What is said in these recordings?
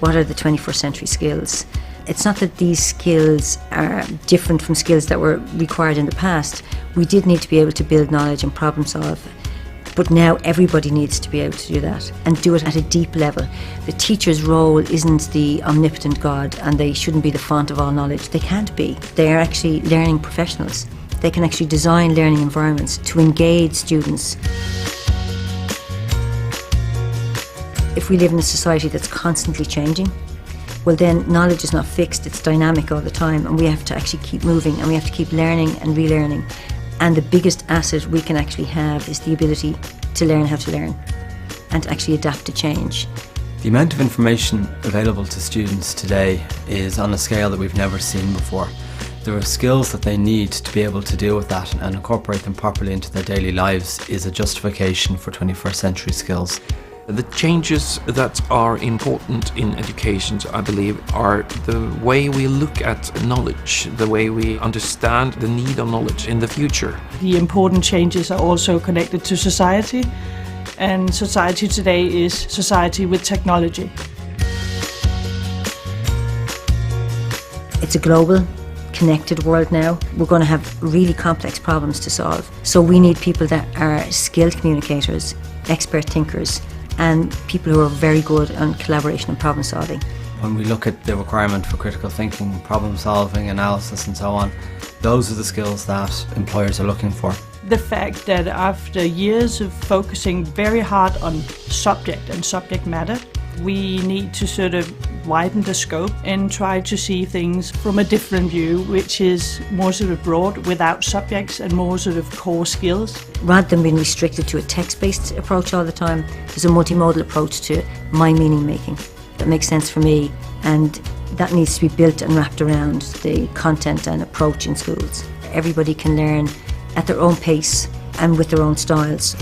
what are the 21st century skills? It's not that these skills are different from skills that were required in the past. We did need to be able to build knowledge and problem solve, but now everybody needs to be able to do that and do it at a deep level. The teacher's role isn't the omnipotent God, and they shouldn't be the font of all knowledge. They can't be. They are actually learning professionals. They can actually design learning environments to engage students. If we live in a society that's constantly changing, well then knowledge is not fixed, it's dynamic all the time, and we have to actually keep moving and we have to keep learning and relearning. And the biggest asset we can actually have is the ability to learn how to learn and to actually adapt to change. The amount of information available to students today is on a scale that we've never seen before. There are skills that they need to be able to deal with that and incorporate them properly into their daily lives is a justification for 21st century skills. The changes that are important in education, I believe, are the way we look at knowledge, the way we understand the need of knowledge in the future. The important changes are also connected to society, and society today is society with technology. It's a global, connected world now. We're going to have really complex problems to solve. So we need people that are skilled communicators, expert thinkers, and people who are very good on collaboration and problem solving. When we look at the requirement for critical thinking, problem solving, analysis and so on, those are the skills that employers are looking for. The fact that after years of focusing very hard on subject and subject matter, we need to sort of widen the scope and try to see things from a different view, which is more sort of broad without subjects and more sort of core skills. Rather than being restricted to a text-based approach all the time, there's a multimodal approach to my meaning making that makes sense for me, and that needs to be built and wrapped around the content and approach in schools. Everybody can learn at their own pace and with their own styles.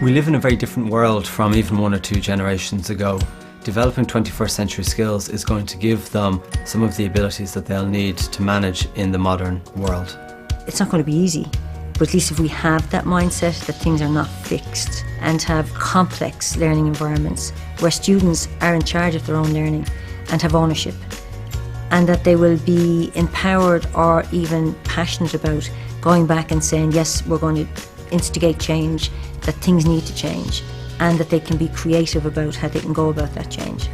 We live in a very different world from even 1 or 2 generations ago. Developing 21st century skills is going to give them some of the abilities that they'll need to manage in the modern world. It's not going to be easy, but at least if we have that mindset that things are not fixed and have complex learning environments where students are in charge of their own learning and have ownership, and that they will be empowered or even passionate about going back and saying, yes, we're going to instigate change, that things need to change, and that they can be creative about how they can go about that change.